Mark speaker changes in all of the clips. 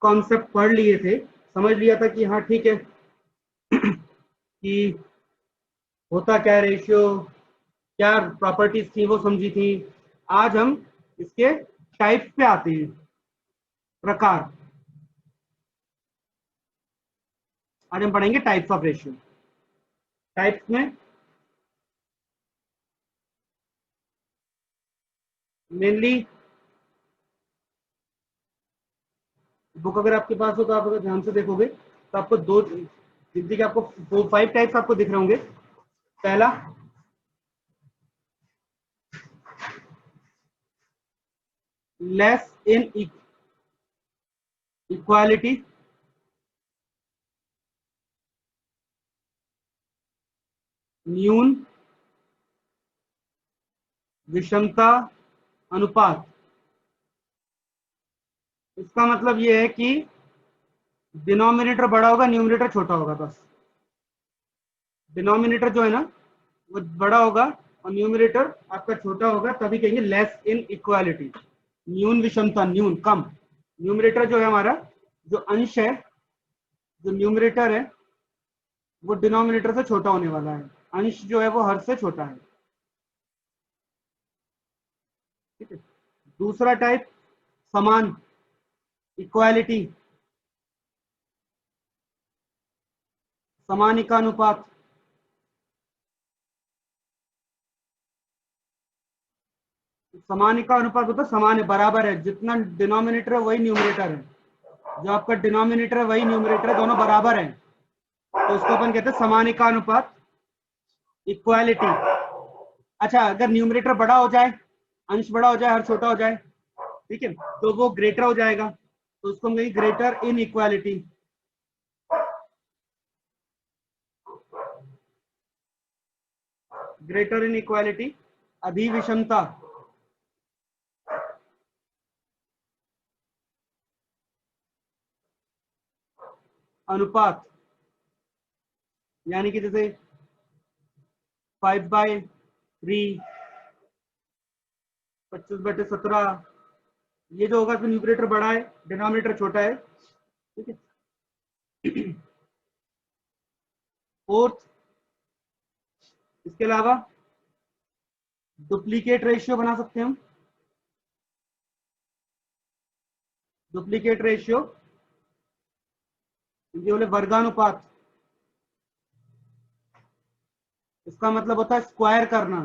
Speaker 1: Concept पढ़ लिए थे, समझ लिया था कि हाँ ठीक है कि होता क्या रेशियो, क्या प्रॉपर्टीज थी वो समझी थी। आज हम इसके टाइप्स पे आते हैं, प्रकार। आज हम पढ़ेंगे टाइप्स ऑफ रेशियो। टाइप्स में मेनली बुक अगर आपके पास हो तो आप अगर ध्यान से देखोगे तो आपको दो, गिनती के आपको 5 टाइप्स आपको दिख रहे होंगे। पहला लेस इन इक्वालिटी, न्यून विषमता अनुपात। इसका मतलब यह है कि डिनोमिनेटर बड़ा होगा, न्यूमरेटर छोटा होगा, बस। डिनोमिनेटर जो है ना वो बड़ा होगा और न्यूमरेटर आपका छोटा होगा, तभी कहेंगे लेस इन इक्वालिटी। न्यून विषमता, न्यून कम। न्यूमरेटर जो है हमारा, जो अंश है, जो न्यूमरेटर है वो डिनोमिनेटर से छोटा होने वाला है, अंश जो है वो हर से छोटा है। ठीक है। दूसरा टाइप समान, इक्वालिटी, समानिकानुपात। समानिका अनुपात होता है समान है, बराबर है, जितना डिनोमिनेटर है वही न्यूमरेटर है, जो आपका डिनोमिनेटर है वही न्यूमरेटर है, दोनों बराबर है, तो उसको अपन कहते हैं समानिका अनुपात, इक्वालिटी। अच्छा, अगर न्यूमरेटर बड़ा हो जाए, अंश बड़ा हो जाए, हर छोटा हो जाए, ठीक है, तो वो ग्रेटर हो जाएगा, तो उसको हम कहेंगे greater inequality. Greater inequality. अधिविषमता, अनुपात, यानी कि जैसे 5/3, 25/17, ये जो होगा तो न्यूमरेटर बड़ा है, डिनोमिनेटर छोटा है। ठीक है। फोर्थ, इसके अलावा डुप्लीकेट रेशियो बना सकते हैं हम। डुप्लीकेट रेशियो ये बोले वर्गानुपात, इसका मतलब होता है स्क्वायर करना।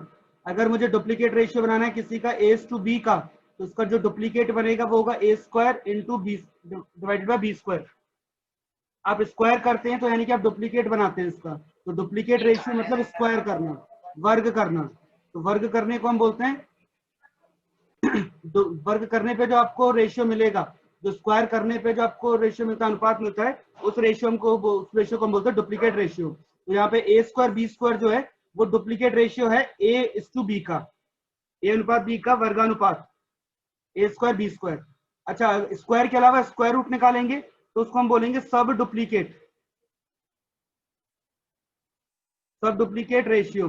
Speaker 1: अगर मुझे डुप्लीकेट रेशियो बनाना है किसी का एस टू बी का, तो उसका जो डुप्लीकेट बनेगा वो होगा A square into B divided by B square. आप स्क्वायर करते हैं तो यानी कि आप डुप्लीकेट बनाते हैं इसका, तो डुप्लीकेट रेशियो मतलब स्क्वायर करना, वर्ग करना। तो वर्ग करने को हम बोलते हैं, वर्ग करने पे जो आपको रेशियो मिलेगा, जो स्क्वायर करने पे जो आपको रेशियो मिलता है, अनुपात मिलता है, उस रेशियो को, उस रेशियो को हम बोलते हैं डुप्लीकेट रेशियो। तो यहाँ पे ए स्क्वायर बी स्क्वायर जो है वो डुप्लीकेट रेशियो है ए इस टू बी का, ए अनुपात बी का वर्गानुपात, ए स्क्वायर बी स्क्वायर। अच्छा, स्क्वायर के अलावा स्क्वायर रूट निकालेंगे तो उसको हम बोलेंगे सब डुप्लीकेट, सब डुप्लीकेट रेशियो,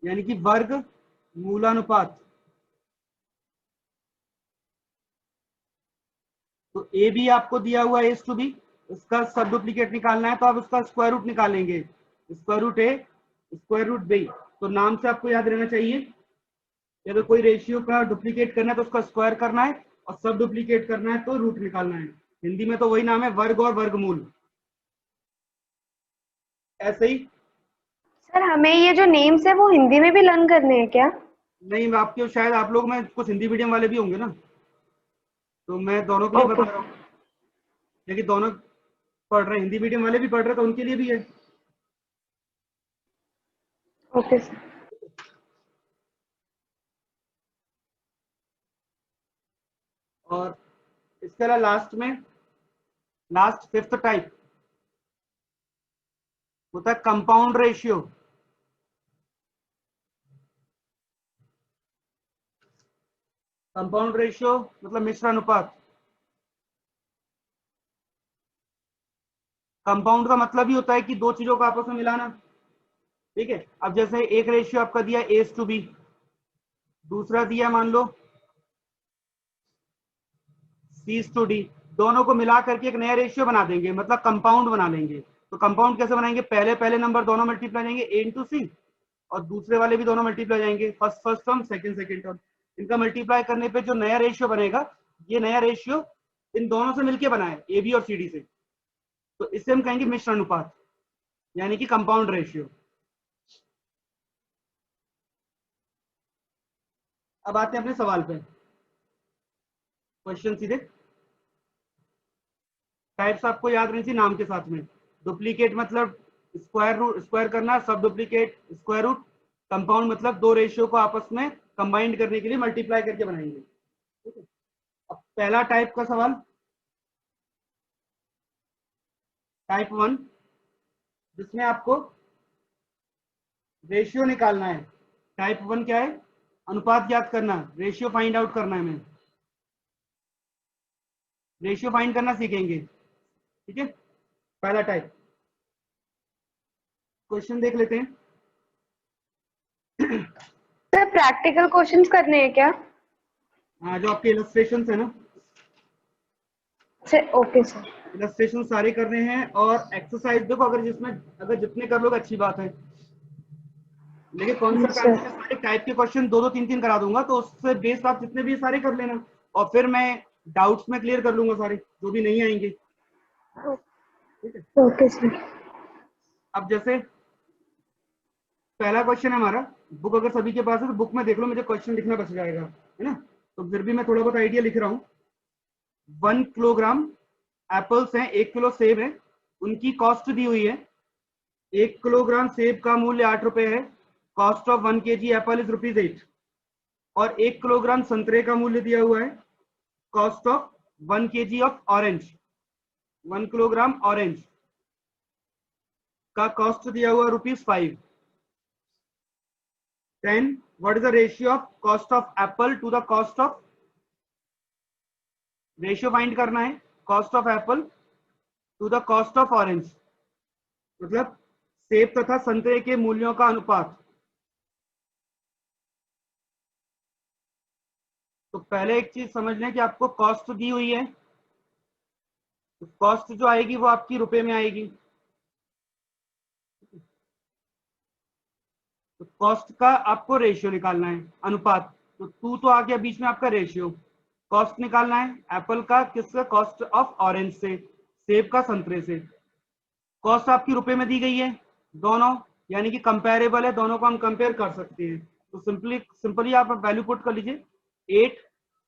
Speaker 1: यानी कि वर्ग मूलानुपात। तो ए बी आपको दिया हुआ है एस टू बी, उसका सब डुप्लीकेट निकालना है तो आप उसका स्क्वायर रूट निकालेंगे, स्क्वायर रूट ए स्क्वायर रूट बी। तो नाम से आपको याद रहना चाहिए कि अगर कोई रेशियो का डुप्लीकेट करना है तो उसका स्क्वायर करना है, और सब डुप्लीकेट करना है तो रूट निकालना है। हिंदी में तो वही नाम है, वर्ग और वर्गमूल। ऐसे ही
Speaker 2: सर हमें ये जो नेम्स है वो हिंदी में भी लर्न करने हैं क्या?
Speaker 1: नहीं, आपके शायद आप लोग में कुछ हिंदी मीडियम वाले भी होंगे ना, तो मैं दोनों के लिए
Speaker 2: ओके।
Speaker 1: बता रहा हूँ, क्योंकि दोनों पढ़ रहे हैं, हिंदी मीडियम वाले भी पढ़ रहे हैं तो उनके लिए भी है।
Speaker 2: Okay sir.
Speaker 1: और इसके अलावा लास्ट में, लास्ट फिफ्थ टाइप होता है कंपाउंड रेशियो। कंपाउंड रेशियो मतलब मिश्र अनुपात। कंपाउंड का मतलब ही होता है कि दो चीजों को आपस में मिलाना। ठीक है, अब जैसे एक रेशियो आपका दिया एस टू बी, दूसरा दिया मान लो C/D, दोनों को मिला करके एक नया रेशियो बना देंगे, मतलब कंपाउंड बना लेंगे। तो कंपाउंड कैसे बनाएंगे, पहले पहले नंबर दोनों मल्टीप्लाई जाएंगे A/C, और दूसरे वाले भी दोनों मल्टीप्लाई जाएंगे, फर्स्ट टर्म सेकंड टर्म। इनका मल्टीप्लाई करने पे जो नया रेशियो बनेगा, ये नया रेशियो इन दोनों से मिलके बना है, AB और CD से, तो इसे हम कहेंगे मिश्र अनुपात, यानी कि कंपाउंड रेशियो। अब आते हैं अपने सवाल पे, क्वेश्चन सीधे। टाइप्स आपको याद रहनी चाहिए नाम के साथ में। डुप्लीकेट मतलब स्क्वायर करना, सब डुप्लीकेट स्क्वायर रूट, कंपाउंड मतलब दो रेशियो को आपस में कंबाइंड करने के लिए मल्टीप्लाई करके बनाएंगे। ठीक है, अब पहला टाइप का सवाल, टाइप 1, जिसमें आपको रेशियो निकालना है। टाइप 1 क्या है, अनुपात ज्ञात करना, रेशियो फाइंड आउट करना है। हमें रेशियो फाइंड करना सीखेंगे। ठीक है, पहला टाइप। क्वेश्चन देख लेते हैं।
Speaker 2: सर प्रैक्टिकल क्वेश्चंस करने हैं क्या?
Speaker 1: हाँ, जो आपके इलस्ट्रेशन है ना,
Speaker 2: सर ओके सर।
Speaker 1: इलस्ट्रेशन सारे कर रहे हैं, और एक्सरसाइज देखो, अगर जितने कर लोगे अच्छी बात है, लेकिन कॉन्सेप्ट
Speaker 2: सर
Speaker 1: सारे टाइप के क्वेश्चन दो दो तीन तीन करा दूंगा, तो उससे बेस्ड आप जितने भी सारे कर लेना, और फिर मैं डाउट्स में क्लियर कर लूंगा सारे जो भी नहीं आएंगे। ठीक है,
Speaker 2: ओके सर।
Speaker 1: अब जैसे पहला क्वेश्चन है हमारा, बुक अगर सभी के पास है तो बुक में देख लो, मुझे क्वेश्चन लिखना बच जाएगा, है ना। तो फिर भी मैं थोड़ा बहुत आइडिया लिख रहा हूँ। 1 किलोग्राम एप्पल्स हैं, 1 किलो सेब है, उनकी कॉस्ट दी हुई है। 1 किलोग्राम सेब का मूल्य 8 रुपए है, cost of 1 kg Apple is ₹8। और 1 किलोग्राम संतरे का मूल्य दिया हुआ है, cost of 1 kg of orange, 1 kilogram orange का कॉस्ट दिया हुआ ₹5। Then what is the ratio of cost of apple to the cost of, ratio find करना है, cost of apple to the cost of orange, मतलब सेब तथा संतरे के मूल्यों का अनुपात। तो पहले एक चीज समझ लें कि आपको कॉस्ट दी हुई है, तो कॉस्ट जो आएगी वो आपकी रुपए में आएगी। तो कॉस्ट का आपको रेशियो निकालना है, अनुपात। तो टू तो आ गया बीच में आपका रेशियो, कॉस्ट निकालना है एप्पल का, किससे, कॉस्ट ऑफ ऑरेंज से, सेब का संतरे से। कॉस्ट आपकी रुपए में दी गई है दोनों, यानी कि कंपेरेबल है, दोनों को हम कंपेयर कर सकते हैं। तो सिंपली आप वैल्यू पुट कर लीजिए, 8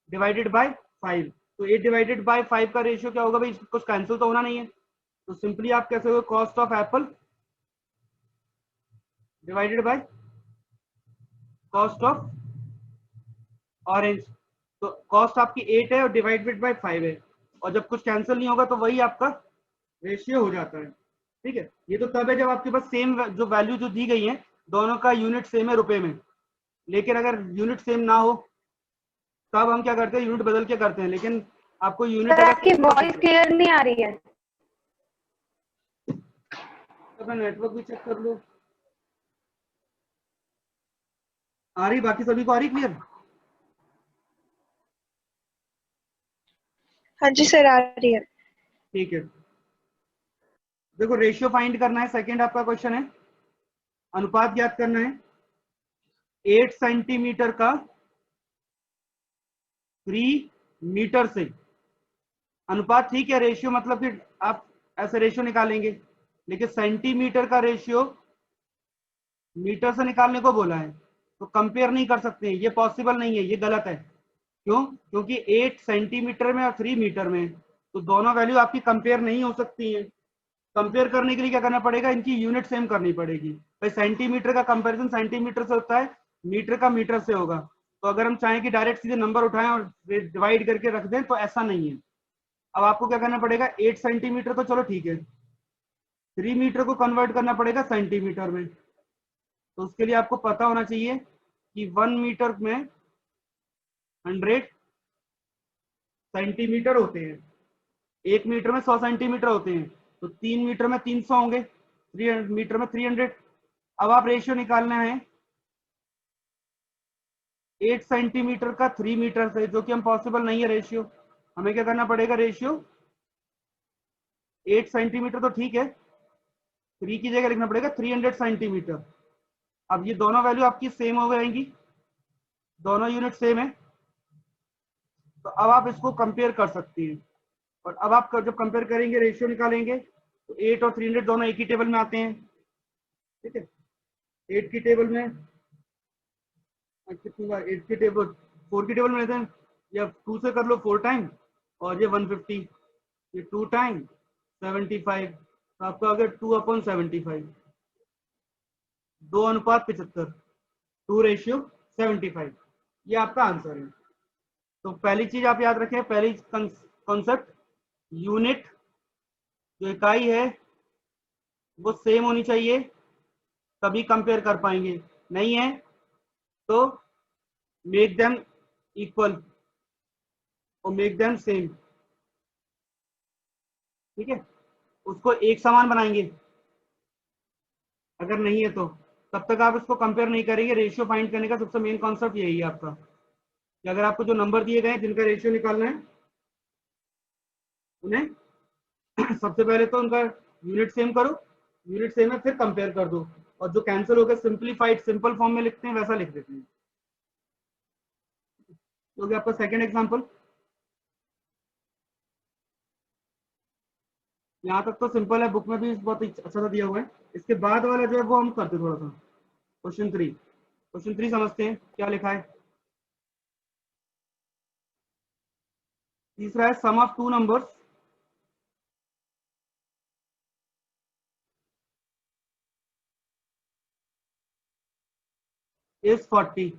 Speaker 1: डिवाइडेड बाय 5। तो 8 डिवाइडेड बाय 5 का रेशियो क्या होगा भाई, कुछ कैंसिल तो होना नहीं है, तो सिंपली आप कैसे होगा, cost of Apple divided by cost of orange. तो कॉस्ट आपकी 8 है और डिवाइडेड बाय 5 है, और जब कुछ कैंसिल नहीं होगा तो वही आपका रेशियो हो जाता है। ठीक है, ये तो तब है जब आपके पास सेम जो वैल्यू जो दी गई है, दोनों का यूनिट सेम है रुपए में। लेकिन अगर यूनिट सेम ना हो तब हम क्या करते हैं, यूनिट बदल के करते हैं, लेकिन आपको यूनिट
Speaker 2: सर
Speaker 1: अगर
Speaker 2: आपकी वॉइस क्लियर नहीं आ रही है।
Speaker 1: अपना नेटवर्क भी चेक कर लो, आ रही, बाकी सभी को आ रही क्लियर?
Speaker 3: हाँ जी सर, आ रही है।
Speaker 1: ठीक है, देखो रेशियो फाइंड करना है, सेकंड आपका क्वेश्चन है। अनुपात ज्ञात करना है 8 सेंटीमीटर का 3 मीटर से। अनुपात ठीक है, रेशियो मतलब कि आप ऐसे रेशियो निकालेंगे, लेकिन सेंटीमीटर का रेशियो मीटर से निकालने को बोला है, तो कंपेयर नहीं कर सकते, ये पॉसिबल नहीं है, ये गलत है। क्यों, क्योंकि 8 सेंटीमीटर में और 3 मीटर में, तो दोनों वैल्यू आपकी कंपेयर नहीं हो सकती है। कंपेयर करने के लिए क्या करना पड़ेगा, इनकी यूनिट सेम करनी पड़ेगी। भाई सेंटीमीटर का कंपैरिजन सेंटीमीटर से होता है, मीटर का मीटर से होगा। तो अगर हम चाहें कि डायरेक्ट सीधे नंबर उठाएं और डिवाइड करके रख दें, तो ऐसा नहीं है। अब आपको क्या करना पड़ेगा, 8 सेंटीमीटर तो चलो ठीक है, 3 मीटर को कन्वर्ट करना पड़ेगा सेंटीमीटर में। तो उसके लिए आपको पता होना चाहिए कि 1 मीटर में 100 सेंटीमीटर होते हैं, 1 मीटर में 100 सेंटीमीटर होते हैं, तो 3 मीटर में 300 होंगे, 3 मीटर में 300। अब आप रेशियो निकालना है 8 सेंटीमीटर का 3 मीटर से, जो कि हम पॉसिबल नहीं है रेशियो, हमें क्या करना पड़ेगा, रेशियो 8 सेंटीमीटर तो ठीक है, 3 की जगह लिखना पड़ेगा 300 सेंटीमीटर। अब ये दोनों वैल्यू आपकी सेम हो जाएंगी, दोनों यूनिट सेम है, तो अब आप इसको कंपेयर कर सकती हैं। और अब आप जब कंपेयर करेंगे, रेशियो निकालेंगे, तो 8 और 300 दोनों एक ही टेबल में आते हैं, ठीक है। 8 की टेबल में कितनी बार, 8 की टेबल 4 की टेबल में लेते हैं, या 2 से कर लो 4 टाइम, और ये 150, ये 2 टाइम 75, तो आपका आ गया 2/75, 2:75, 2:75, ये आपका आंसर है। तो पहली चीज आप याद रखें, पहली कॉन्सेप्ट, यूनिट जो इकाई है वो सेम होनी चाहिए, तभी कंपेयर कर पाएंगे, नहीं है तो मेक देम इक्वल और मेक देम सेम, ठीक है। उसको एक समान बनाएंगे, अगर नहीं है तो तब तक आप इसको कंपेयर नहीं करेंगे। रेशियो फाइंड करने का सबसे मेन कॉन्सेप्ट यही है आपका, कि अगर आपको जो नंबर दिए गए हैं जिनका रेशियो निकालना है, उन्हें सबसे पहले तो उनका यूनिट सेम करो, यूनिट सेम है फिर कंपेयर कर दो, और जो कैंसिल हो गया सिंपलीफाइड सिंपल फॉर्म में लिखते हैं वैसा लिख देते हैं। तो गया आपका सेकंड एग्जांपल। यहाँ तक तो सिंपल है, बुक में भी बहुत अच्छा सा दिया हुआ है। इसके बाद वाला जो है वो हम करते थोड़ा सा, क्वेश्चन 3। क्वेश्चन 3 समझते हैं क्या लिखा है। तीसरा है सम ऑफ टू नंबर्स इज 40।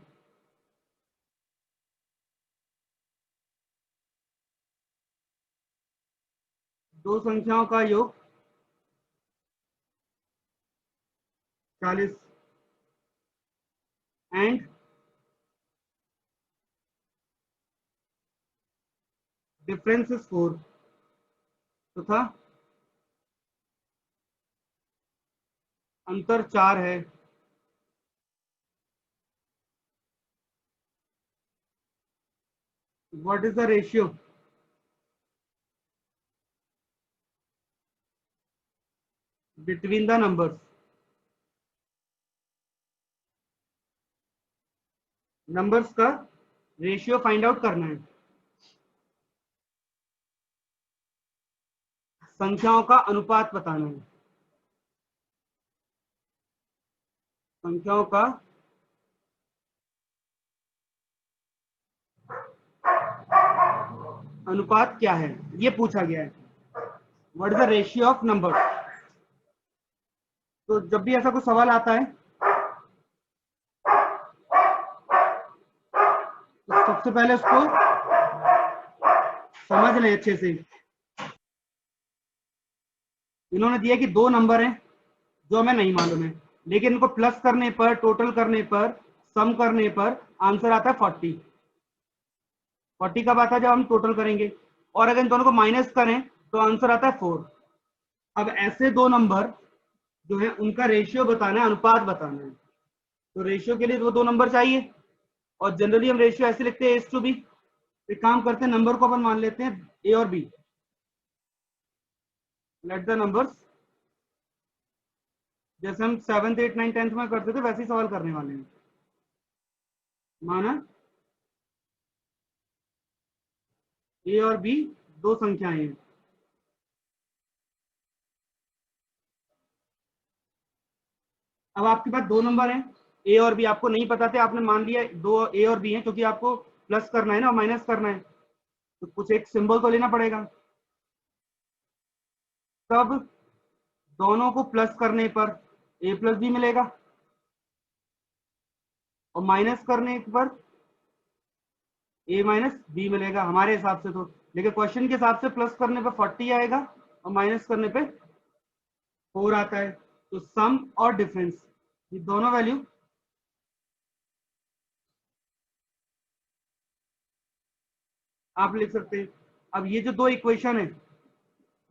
Speaker 1: दो संख्याओं का योग 40 एंड डिफरेंस इज 4 तथा अंतर 4 है। What is the ratio between the numbers. Numbers का रेशियो फाइंड आउट करना है, संख्याओं का अनुपात बताना है, संख्याओं का अनुपात क्या है ये पूछा गया है। What is the ratio of number. तो जब भी ऐसा कोई सवाल आता है तो सबसे पहले उसको समझ लें अच्छे से। इन्होंने दिया कि दो नंबर हैं जो हमें नहीं मालूम है, लेकिन इनको प्लस करने पर, टोटल करने पर, सम करने पर आंसर आता है 40। 40 कब आता है, जब हम टोटल करेंगे, और अगर इन दोनों को माइनस करें तो आंसर आता है 4। अब ऐसे दो नंबर जो है उनका रेशियो बताना है, अनुपात बताना है। तो रेशियो के लिए वो दो नंबर चाहिए, और जनरली हम रेशियो ऐसे लिखते हैं A/B। एक काम करते हैं, नंबर को अपन मान लेते हैं A और B। लेट द नंबर्स, जैसे हम 7th 8th 9th 10th में करते थे वैसे ही सवाल करने वाले हैं। माना A और B दो संख्याएं हैं। अब आपके पास दो नंबर हैं A और B, आपको नहीं पता थे, आपने मान लिया दो A और B हैं, क्योंकि आपको प्लस करना है ना, माइनस करना है, तो कुछ एक सिंबल तो लेना पड़ेगा। तब दोनों को प्लस करने पर A+B मिलेगा, और माइनस करने पर A-B मिलेगा हमारे हिसाब से तो। लेकिन क्वेश्चन के हिसाब से प्लस करने पर 40 आएगा और माइनस करने पे 4 आता है। तो सम और डिफरेंस, ये दोनों वैल्यू आप लिख सकते हैं। अब ये जो दो इक्वेशन है,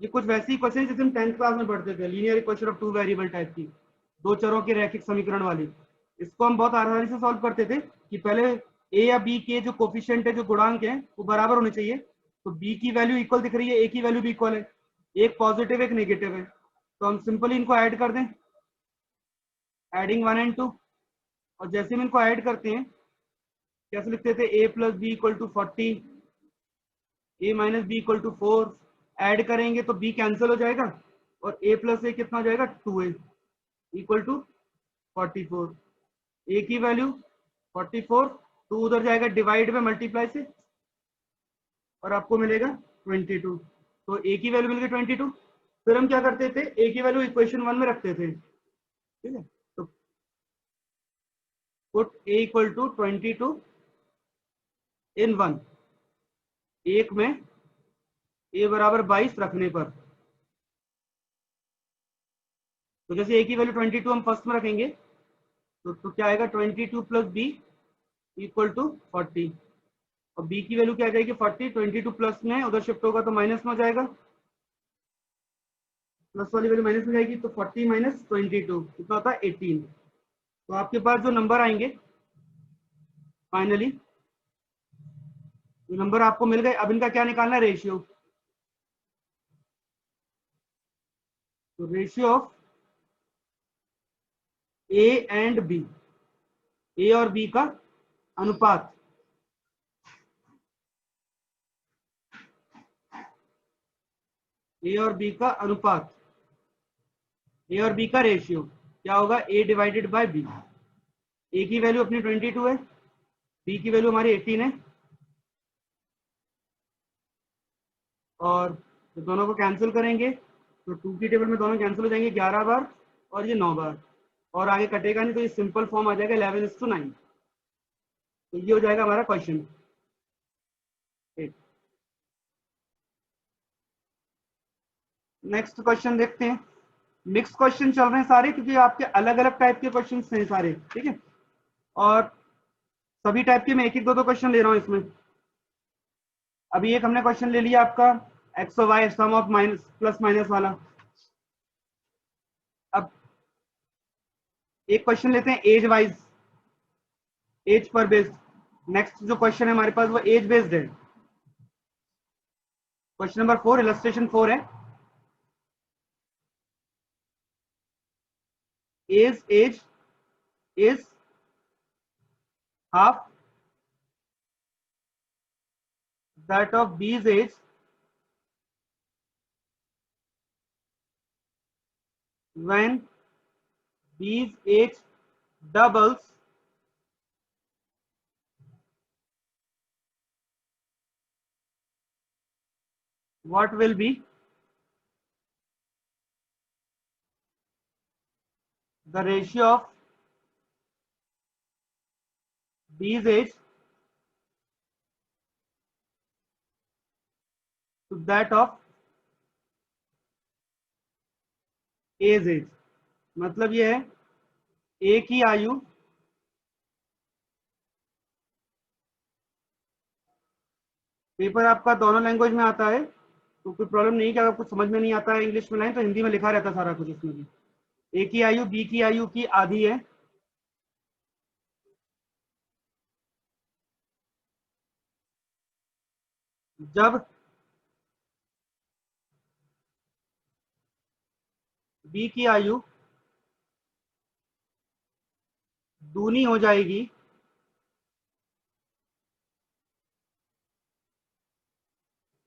Speaker 1: ये कुछ वैसी इक्वेशन है जैसे हम 10th क्लास में पढ़ते थे, linear equation of two variable type की, दो चरों के रैखिक समीकरण वाली। इसको हम बहुत आसानी से सॉल्व करते थे कि पहले A या B के जो कोफिशिएंट है, जो गुणांक है, वो बराबर होने चाहिए। तो बी की वैल्यू इक्वल दिख रही है, ए की वैल्यू भी इक्वल है, एक पॉजिटिव एक नेगेटिव है, तो हम सिंपली इनको ऐड कर दें, एडिंग 1 and 2। और जैसे हम इनको ऐड करते हैं कैसे लिखते थे, a plus B equal to 40, a minus B equal to 4। Add करेंगे तो b कैंसिल हो जाएगा और a प्लस ए कितना हो जाएगा 2a इक्वल टू 44। a की वैल्यू 44, 2 उधर जाएगा डिवाइड में मल्टीप्लाई से और आपको मिलेगा 22। तो a की वैल्यू मिल गई 22। फिर हम क्या करते थे, a की वैल्यू इक्वेशन 1 में रखते थे, ठीक है। तो पुट a इक्वल टू 22 इन 1, एक में a बराबर 22 रखने पर, तो जैसे a की वैल्यू 22 हम फर्स्ट में रखेंगे तो क्या आएगा 22 प्लस बी इक्वल टू 40, और b की वैल्यू क्या आ जाएगी 40, 22 प्लस में उधर शिफ्ट होगा तो माइनस में हो जाएगा, प्लस वाली वैल्यू माइनस में जाएगी, तो 40 माइनस 22 कितना होता है 18। तो आपके पास जो नंबर आएंगे फाइनली, जो नंबर आपको मिल गए, अब इनका क्या निकालना है, रेशियो। तो ratio of A and B, A और बी का अनुपात, ए और बी का अनुपात, ए और बी का रेशियो क्या होगा, ए डिवाइडेड बाय बी। ए की वैल्यू अपनी 22 है, बी की वैल्यू हमारी 18 है, और तो दोनों को कैंसिल करेंगे तो 2 की टेबल में दोनों कैंसिल हो जाएंगे 11 बार और ये 9 बार, और आगे कटेगा नहीं तो ये सिंपल फॉर्म आ जाएगा 11:9। तो ये हो जाएगा हमारा क्वेश्चन। नेक्स्ट क्वेश्चन देखते हैं। मिक्स क्वेश्चन चल रहे हैं सारे, क्योंकि आपके अलग अलग टाइप के क्वेश्चन हैं सारे, ठीक है, और सभी टाइप के मैं एक एक दो क्वेश्चन ले रहा हूं इसमें। अभी एक हमने क्वेश्चन ले लिया आपका एक्स और Y sum of minus plus minus वाला। अब एक क्वेश्चन लेते हैं एज वाइज, एज पर बेस्ड। नेक्स्ट जो क्वेश्चन है हमारे पास वो एज बेस्ड है। क्वेश्चन नंबर 4 इलस्ट्रेशन 4 है, age is half that of B's age when B's age doubles what will be the ratio of B's age to that of A's age। मतलब ये है ए की आयु पेपर आपका दोनों लैंग्वेज में आता है तो कोई प्रॉब्लम नहीं कि अगर कुछ समझ में नहीं आता है इंग्लिश में लाइन तो हिंदी में लिखा रहता है सारा कुछ इसमें भी। ए की आयु बी की आयु की आधी है, जब बी की आयु दूनी हो जाएगी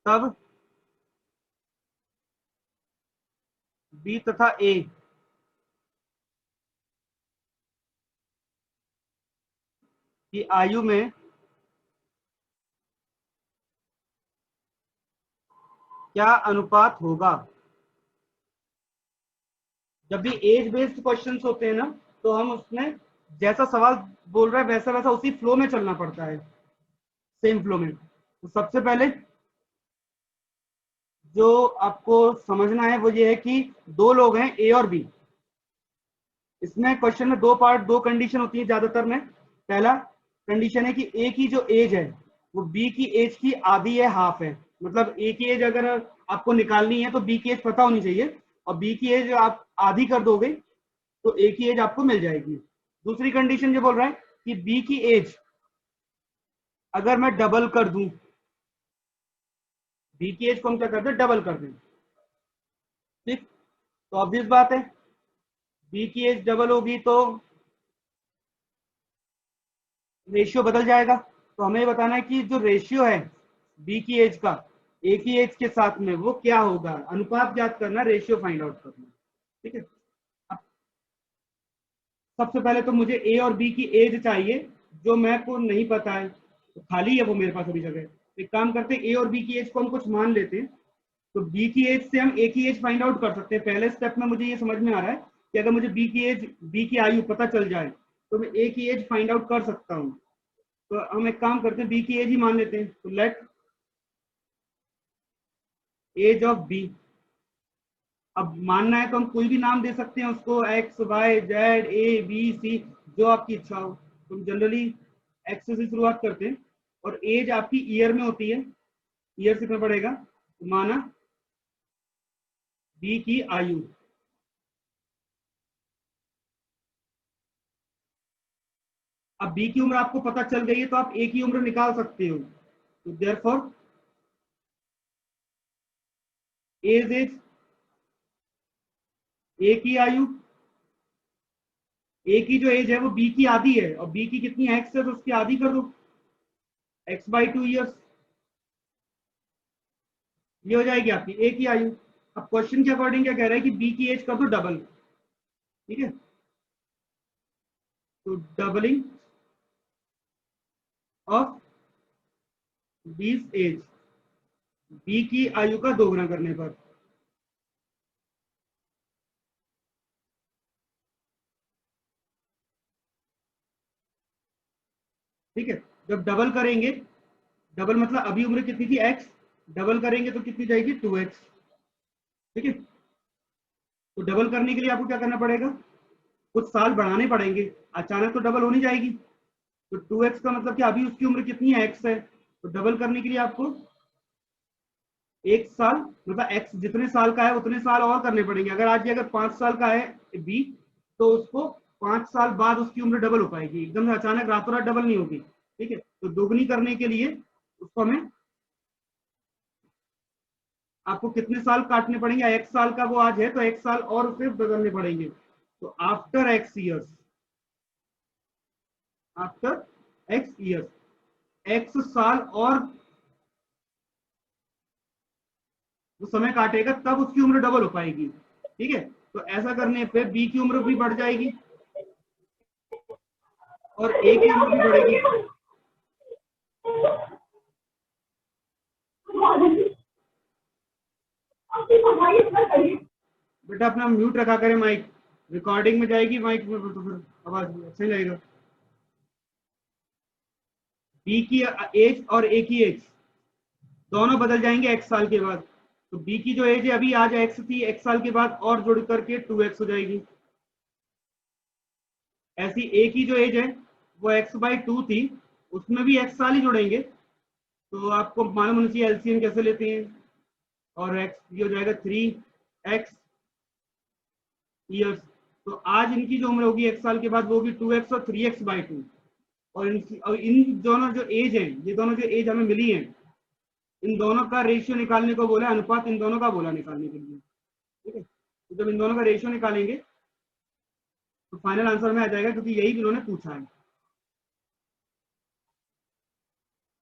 Speaker 1: तब बी तथा ए की आयु में क्या अनुपात होगा। जब भी एज बेस्ड क्वेश्चंस होते हैं ना तो हम उसमें जैसा सवाल बोल रहा है वैसा वैसा उसी फ्लो में चलना पड़ता है, सेम फ्लो में। तो सबसे पहले जो आपको समझना है वो ये है कि दो लोग हैं ए और बी। इसमें क्वेश्चन में दो पार्ट दो कंडीशन होती है ज्यादातर में। पहला कंडीशन है कि ए की जो एज है वो बी की एज की आधी है, हाफ है। मतलब ए की एज अगर आपको निकालनी है तो बी की एज पता होनी चाहिए, और बी की एज आप आधी कर दोगे तो ए की एज आपको मिल जाएगी। दूसरी कंडीशन ये बोल रहा है कि बी की एज अगर मैं डबल कर दूं, बी की एज को हम क्या करते हैं, डबल कर दें। ठीक, तो ऑब्वियस बात है बी की एज डबल होगी तो रेशियो बदल जाएगा। तो हमें ये बताना है कि जो रेशियो है बी की एज का ए की एज के साथ में वो क्या होगा, अनुपात ज्ञात करना, रेशियो फाइंड आउट करना। ठीक है, अब सबसे पहले तो मुझे ए और बी की एज चाहिए, जो मेरे को नहीं पता है, तो खाली है वो मेरे पास अभी जगह। एक काम करते हैं, ए और बी की एज को हम कुछ मान लेते हैं, तो बी की एज से हम ए की एज फाइंड आउट कर सकते हैं। पहले स्टेप में मुझे ये समझ में आ रहा है कि अगर मुझे बी की आयु पता चल जाए तो मैं ए की एज फाइंड आउट कर सकता हूँ। तो हम एक काम करते हैं, बी की एज ही मान लेते हैं। तो लेट एज ऑफ बी, अब मानना है तो हम कोई भी नाम दे सकते हैं उसको, X Y Z A B C, जो आपकी इच्छा हो। तो हम जनरली एक्स से शुरुआत करते हैं, और एज आपकी ईयर में होती है, ईयर से कितना पड़ेगा, तो माना बी की आयु। अब बी की उम्र आपको पता चल गई है तो आप ए की उम्र निकाल सकते हो। तो देयरफॉर एज इज ए की आयु, ए की जो एज है वो बी की आधी है, और बी की कितनी एक्स है तो उसकी आधी कर दो, x/2 ईयर्स, ये हो जाएगी आपकी ए की आयु। अब क्वेश्चन के अकॉर्डिंग क्या कह रहा है कि बी की एज कर दो डबल। ठीक है, तो डबलिंग ऑफ बीस एज, बी की आयु का दोगुना करने पर। ठीक है, जब डबल करेंगे, डबल मतलब अभी उम्र कितनी थी एक्स, डबल करेंगे तो कितनी जाएगी 2x। ठीक है, तो डबल करने के लिए आपको क्या करना पड़ेगा, कुछ साल बढ़ाने पड़ेंगे, अचानक तो डबल हो नहीं जाएगी। तो 2x का मतलब कि अभी उसकी उम्र कितनी है, एक्स है, तो डबल करने के लिए आपको एक साल, मतलब एक्स जितने साल का है उतने साल और करने पड़ेंगे। अगर आज अगर 5 साल का है बी, तो उसको 5 साल बाद उसकी उम्र डबल हो पाएगी, एकदम से अचानक रातों रात डबल नहीं होगी। ठीक है, तो दोगुनी करने के लिए उसको हमें, आपको कितने साल काटने पड़ेंगे, एक साल का वो आज है तो एक साल और उसे बदलने पड़ेंगे। तो after x years, after x years, x साल और वो समय काटेगा तब उसकी उम्र डबल हो पाएगी। ठीक है, तो ऐसा करने पे बी की उम्र भी बढ़ जाएगी और ए की उम्र भी बढ़ेगी। बेटा अपना म्यूट रखा करें माइक, रिकॉर्डिंग में जाएगी माइक में तो फिर आवाज अच्छा लगेगा। बी की एज और ए की एज दोनों बदल जाएंगे एक्स साल के बाद। तो बी की जो एज है अभी आज एक्स थी, एक्स साल के बाद और जुड़ करके 2x हो जाएगी। ऐसी ए की जो एज है वो x/2 थी, उसमें भी एक्स साल ही जुड़ेंगे। तो आपको मालूम होना चाहिए एलसीएम कैसे लेते हैं, और एक्स ये हो जाएगा 3x ईयर्स। तो आज इनकी जो उम्र होगी एक साल के बाद वो होगी 2x और 3x/2। और इन दोनों जो एज है, ये दोनों जो एज हमें मिली है, इन दोनों का रेशियो निकालने को बोला, अनुपात इन दोनों का बोला निकालने के लिए। ठीक है, तो जब इन दोनों का रेशियो निकालेंगे तो फाइनल आंसर में आ जाएगा, क्योंकि यही इन्होंने पूछा है।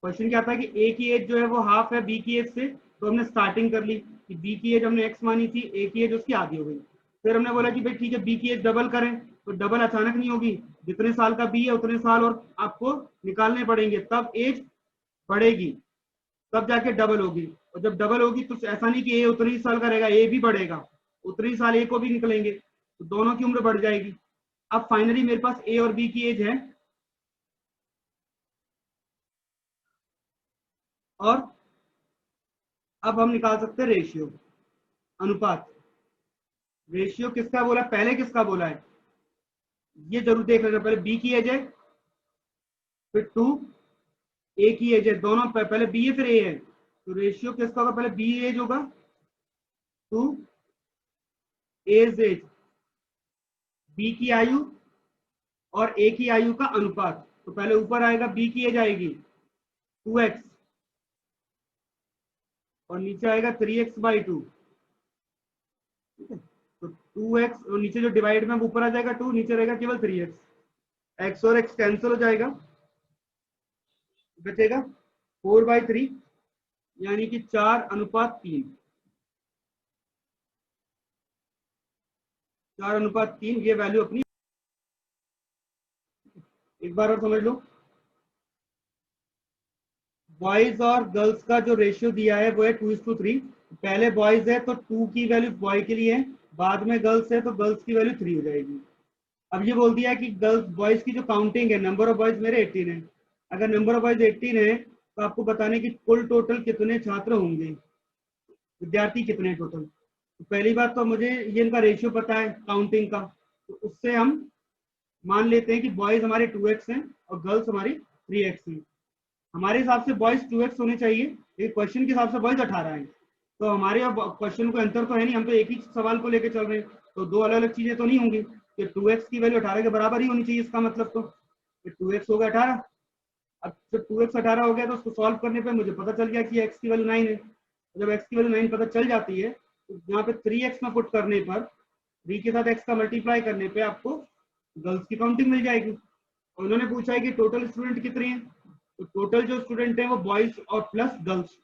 Speaker 1: क्वेश्चन क्या था कि ए की एज जो है वो हाफ है बी की एज से, तो हमने स्टार्टिंग कर ली कि बी की एज हमने एक्स मानी थी, ए की एज उसकी आधी हो गई। फिर हमने बोला कि भाई ठीक है बी की एज डबल करें, तो डबल अचानक नहीं होगी, जितने साल का बी है उतने साल और आपको निकालने पड़ेंगे, तब एज बढ़ेगी, तब जाके डबल होगी। और जब डबल होगी तो ऐसा नहीं कि ए उतने ही साल का रहेगा, ए भी बढ़ेगा, उतने ही साल ए को भी निकलेंगे, तो दोनों की उम्र बढ़ जाएगी। अब फाइनली मेरे पास ए और बी की एज है, और अब हम निकाल सकते हैं रेशियो, अनुपात। रेशियो किसका बोला, पहले किसका बोला है ये जरूर देख लेना। पहले बी की एज है, फिर 2 ए की एज है, दोनों पहले बी है फिर ए है, तो रेशियो किसका होगा, पहले बी एज होगा 2 एज बी की आयु और ए की आयु का अनुपात। तो पहले ऊपर आएगा बी की एज आएगी 2x, और नीचे आएगा 3x/2। ठीक है, तो 2x और नीचे जो डिवाइड में ऊपर आ जाएगा 2, नीचे रहेगा केवल 3x। x और x कैंसिल हो जाएगा, बचेगा 4/3, यानी कि 4:3। 4:3 ये वैल्यू अपनी। एक बार और समझ लो, बॉयज और गर्ल्स का जो रेशियो दिया है वो है 2:3। पहले बॉयज है तो 2 की वैल्यू बॉय के लिए है, बाद में गर्ल्स है तो गर्ल्स की वैल्यू 3 हो जाएगी। अब ये बोल दिया है कि गर्ल्स बॉयज की जो काउंटिंग है, नंबर ऑफ बॉयज मेरे 18 है। अगर नंबर ऑफ बॉयज 18 है तो आपको बताने की कुल टोटल कितने छात्र होंगे, विद्यार्थी कितने टोटल। तो पहली बात तो मुझे ये इनका रेशियो पता है काउंटिंग का, तो उससे हम मान लेते हैं कि बॉयज हमारे 2x हैं और गर्ल्स हमारी 3x हैं। हमारे हिसाब से बॉयज 2x होने चाहिए, लेकिन क्वेश्चन के हिसाब से बॉयज 18 हैं। तो हमारे अब क्वेश्चन को अंतर तो है नहीं, हम तो एक ही सवाल को लेकर चल रहे हैं, तो दो अलग अलग चीजें तो नहीं होंगी। कि 2x की वैल्यू 18 के बराबर ही होनी चाहिए, इसका मतलब तो 2x हो गया 18। अब जब 2x 18 हो गया तो उसको सॉल्व करने पे मुझे पता चल गया कि x की वैल्यू 9 है। जब x की वैल्यू 9 पता चल जाती है तो यहाँ पे 3x में पुट करने पर, 3 के साथ x का मल्टीप्लाई करने पे आपको गर्ल्स की काउंटिंग मिल जाएगी। और उन्होंने पूछा है कि टोटल स्टूडेंट कितने हैं, तो टोटल जो स्टूडेंट है वो बॉयज और प्लस गर्ल्स,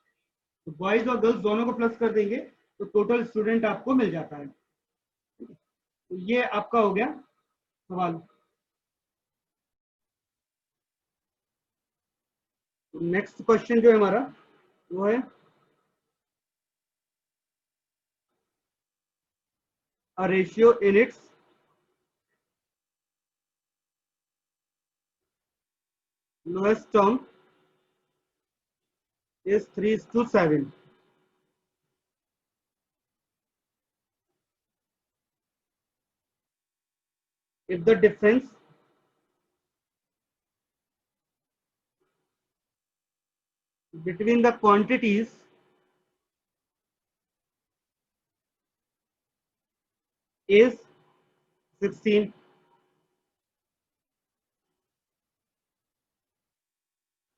Speaker 1: तो बॉयज और गर्ल्स दोनों को प्लस कर देंगे तो टोटल स्टूडेंट आपको मिल जाता है। तो ये आपका हो गया सवाल। तो नेक्स्ट क्वेश्चन जो है हमारा वो है a ratio in its lowest term is 3:7. If the difference between the quantities is 16,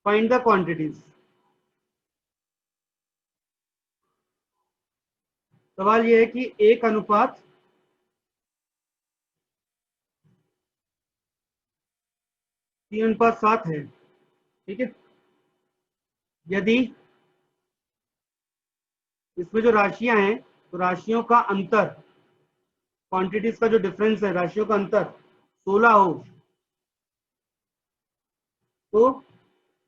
Speaker 1: find the quantities. सवाल यह है कि 1:3:7 है। ठीक है, यदि इसमें जो राशियां हैं तो राशियों का अंतर, क्वांटिटीज का जो डिफरेंस है, राशियों का अंतर 16 हो तो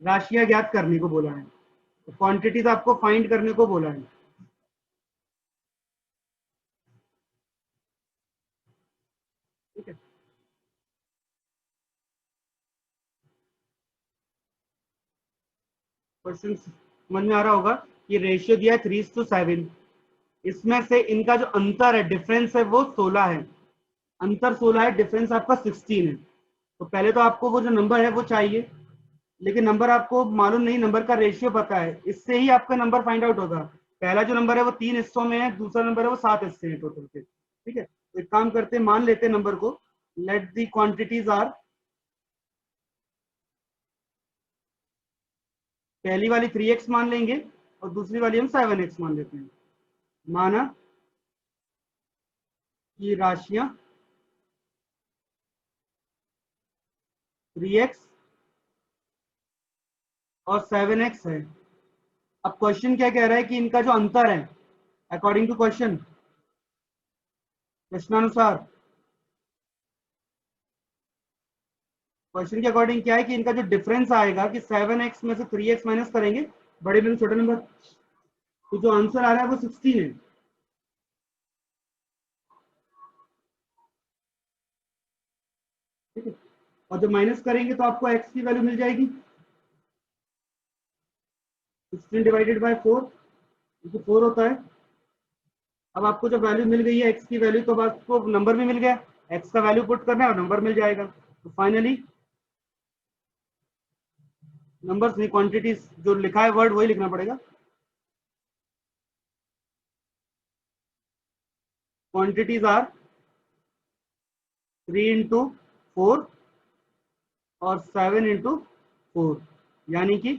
Speaker 1: राशियां ज्ञात करने को बोला है, तो क्वांटिटीज आपको फाइंड करने को बोला है। ठीक है, क्वेश्चन समझ में आ रहा होगा कि रेशियो दिया है 3:7, इसमें से इनका जो अंतर है, डिफरेंस है, वो 16 है। अंतर 16 है, डिफरेंस आपका 16 है। तो पहले तो आपको वो जो नंबर है वो चाहिए, लेकिन नंबर आपको मालूम नहीं, नंबर का रेशियो पता है, इससे ही आपका नंबर फाइंड आउट होगा। पहला जो नंबर है वो 3 हिस्सों में है, दूसरा नंबर है वो 7 हिस्से हैं टोटल के। ठीक है, तो एक काम करते हैं, मान लेते हैं नंबर को, लेट दी क्वांटिटीज आर, पहली वाली 3x मान लेंगे और दूसरी वाली हम 7x मान लेते हैं। माना कि राशियां 3x और 7x है। अब क्वेश्चन क्या कह रहा है कि इनका जो अंतर है, अकॉर्डिंग टू क्वेश्चन, प्रश्नानुसार क्वेश्चन के अकॉर्डिंग क्या है कि इनका जो डिफरेंस आएगा कि 7x में से 3x माइनस करेंगे, बड़े में छोटे नंबर, तो जो आंसर आ रहा है वो 16 है। ठीक है, और जब माइनस करेंगे तो आपको x की वैल्यू मिल जाएगी 16 डिवाइडेड बाय 4, जो 4 होता है। अब आपको जब वैल्यू मिल गई है x की वैल्यू, तो आपको नंबर भी मिल गया, x का वैल्यू पुट करना है और नंबर मिल जाएगा। तो फाइनली नंबर्स नहीं, क्वांटिटीज, जो लिखा है वर्ड वही लिखना पड़ेगा। क्वांटिटीज आर 3 into 4 और 7 into 4, यानी कि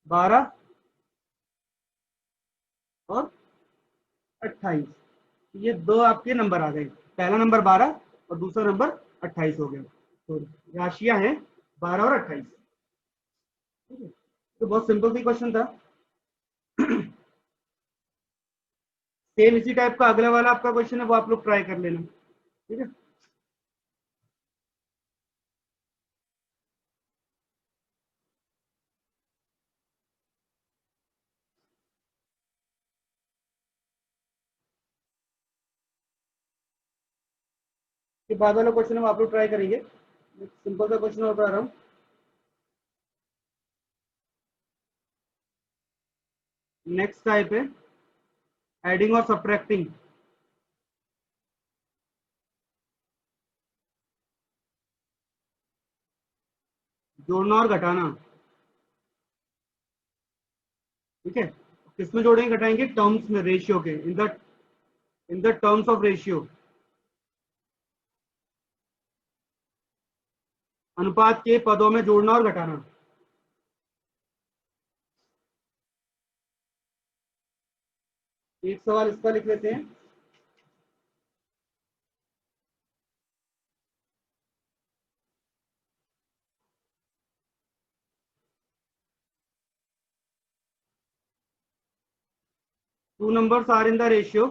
Speaker 1: 12 और 28। ये दो आपके नंबर आ गए, पहला नंबर 12 और दूसरा नंबर 28 हो गया। तो राशियां हैं 12 और 28। ठीक है, तो बहुत सिंपल सी क्वेश्चन था। सेम इसी टाइप का अगला वाला आपका क्वेश्चन है, वो आप लोग ट्राई कर लेना। ठीक है, के बाद वाला क्वेश्चन हम आप लोग ट्राई करेंगे। सिंपल सा क्वेश्चन और बता रहा हूँ। नेक्स्ट टाइप है एडिंग और सब्ट्रैक्टिंग। जोड़ना और घटाना। ठीक है, किसमें जोड़ेंगे घटाएंगे? टर्म्स में, रेशियो के, in the terms of ratio, अनुपात के पदों में जोड़ना और घटाना। एक सवाल इसका लिख लेते हैं। Two numbers are in the ratio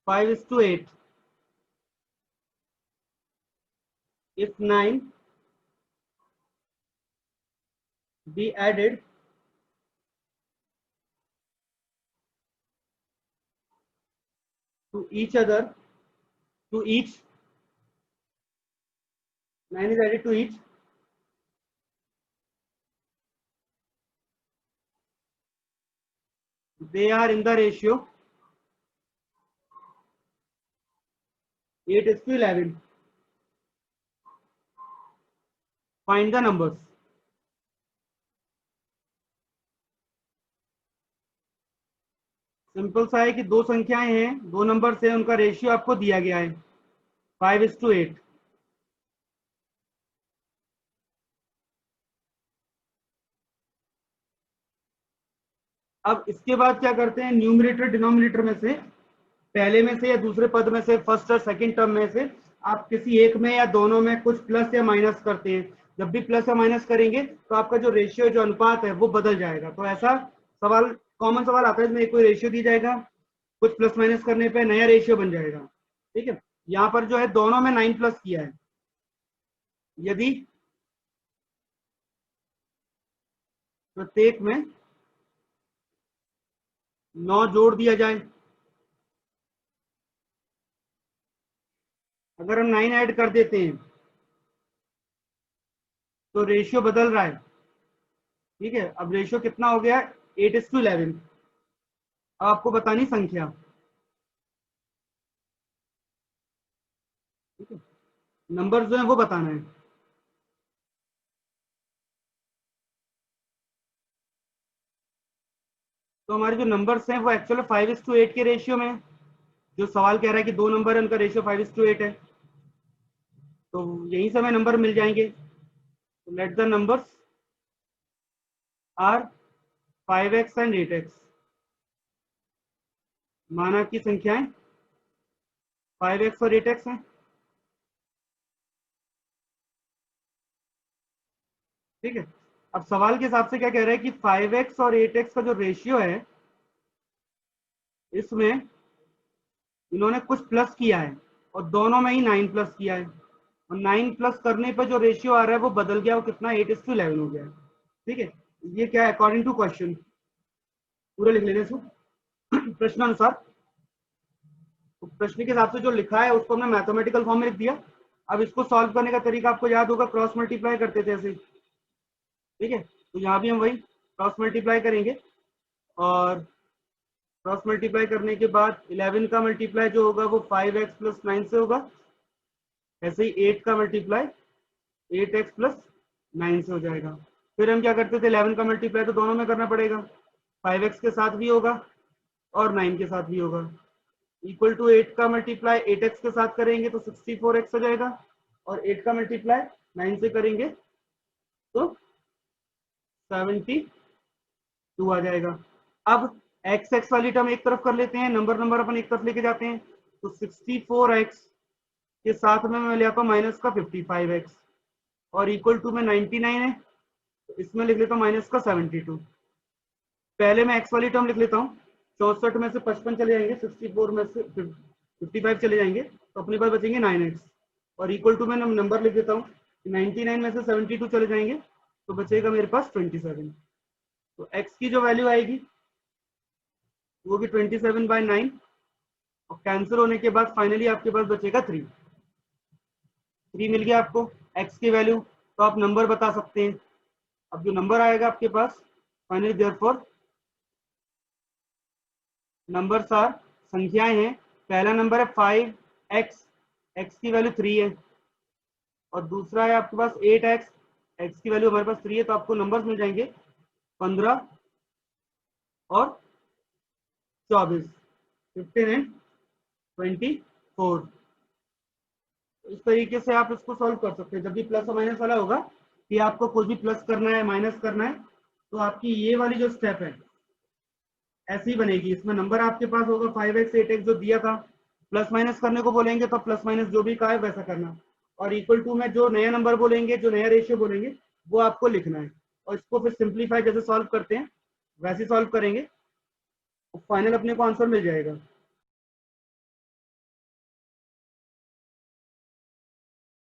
Speaker 1: 5:8 if 9 be added to each other, to each 9 is added to each, they are in the ratio 8:11. Find the numbers. Simple सा है कि दो संख्याएं हैं, दो नंबर से, उनका रेशियो आपको दिया गया है 5:8। अब इसके बाद क्या करते हैं, न्यूमरेटर डिनोमिनेटर में से, पहले में से या दूसरे पद में से, फर्स्ट और सेकंड टर्म में से आप किसी एक में या दोनों में कुछ प्लस या माइनस करते हैं। जब भी प्लस या माइनस करेंगे तो आपका जो रेशियो, जो अनुपात है, वो बदल जाएगा। तो ऐसा सवाल, कॉमन सवाल आता है, इसमें कोई रेशियो दी जाएगा, कुछ प्लस माइनस करने पे नया रेशियो बन जाएगा। ठीक है, यहाँ पर जो है दोनों में 9 प्लस किया है। यदि प्रत्येक में 9 जोड़ दिया जाए, अगर हम 9 ऐड कर देते हैं तो रेशियो बदल रहा है। ठीक है, अब रेशियो कितना हो गया? 8:11। अब आपको बतानी संख्या। ठीक है, नंबर जो है वो बताना है। तो हमारे जो नंबर्स हैं वो एक्चुअली 5:8 के रेशियो में है। जो सवाल कह रहा है कि दो नंबर है, उनका रेशियो 5:8 है, तो यहीं से हमें नंबर मिल जाएंगे। तो let the numbers are 5x and 8x। माना की संख्याएं 5x और 8x हैं। ठीक है, अब सवाल के हिसाब से क्या कह रहा है कि 5x और 8x का जो रेशियो है, इसमें इन्होंने कुछ प्लस किया है और दोनों में ही 9 प्लस किया है, और 9 प्लस करने पर जो रेशियो आ रहा है वो बदल गया, वो कितना? 8:11 हो गया। ठीक है, ये क्या है? According to question. पूरा लिख लेने इसको प्रश्नानुसार। तो प्रश्न के हिसाब से जो लिखा है उसको हमने मैथमेटिकल फॉर्म में लिख दिया। अब इसको सॉल्व करने का तरीका आपको याद होगा, क्रॉस मल्टीप्लाई करते थे ऐसे। ठीक है, तो यहाँ भी हम वही क्रॉस मल्टीप्लाई करेंगे, और क्रॉस मल्टीप्लाई करने के बाद 11 का मल्टीप्लाई जो होगा वो 5x प्लस 9 से होगा। ऐसे ही 8 का मल्टीप्लाई 8x प्लस 9 से हो जाएगा। फिर हम क्या करते थे, 11 का मल्टीप्लाई तो दोनों में करना पड़ेगा, 5x के साथ भी होगा और 9 के साथ भी होगा। इक्वल टू 8 का मल्टीप्लाई 8x के साथ करेंगे तो 64x हो जाएगा, और 8 का मल्टीप्लाई 9 से करेंगे तो 72 आ जाएगा। अब एक्स एक्स वाली टर्म एक तरफ कर लेते हैं, नंबर नंबर अपन एक तरफ लेके जाते हैं, तो 64x के साथ में मैं ले आता हूँ माइनस का 55x और इक्वल टू में 99 है, तो इसमें लिख लेता हूँ माइनस का 72। पहले मैं एक्स वाली टर्म लिख लेता हूँ, 64 में से 55 चले जाएंगे, 64 में से 55 चले जाएंगे, तो अपने पास बचेंगे 9x और इक्वल टू में नंबर लिख देता हूँ, 99 में से 72 चले जाएंगे तो बचेगा मेरे पास 27। तो x की जो वैल्यू आएगी वो भी 27/9 और कैंसिल होने के बाद फाइनली आपके पास बचेगा 3 मिल गया आपको x की वैल्यू। तो आप नंबर बता सकते हैं। अब जो नंबर आएगा आपके पास फाइनली देयरफॉर नंबर्स आर, संख्याएं हैं। पहला नंबर है 5x, x की वैल्यू 3 है और दूसरा है आपके पास 8x, x की वैल्यू हमारे पास 3 है, तो आपको नंबर्स मिल जाएंगे 15 और 24, 15 एंड 24। इस तरीके से आप इसको सॉल्व कर सकते हैं। जब भी प्लस और माइनस वाला होगा कि आपको कुछ भी प्लस करना है माइनस करना है, तो आपकी ये वाली जो स्टेप है ऐसी बनेगी। इसमें नंबर आपके पास होगा 5x 8x जो दिया था, प्लस माइनस करने को बोलेंगे तो प्लस माइनस जो भी कहा है वैसा करना, और इक्वल टू में जो नया नंबर बोलेंगे, जो नया रेशियो बोलेंगे वो आपको लिखना है और इसको फिर सिंप्लीफाई जैसे सॉल्व करते हैं वैसे सॉल्व करेंगे, फाइनल अपने को आंसर मिल जाएगा।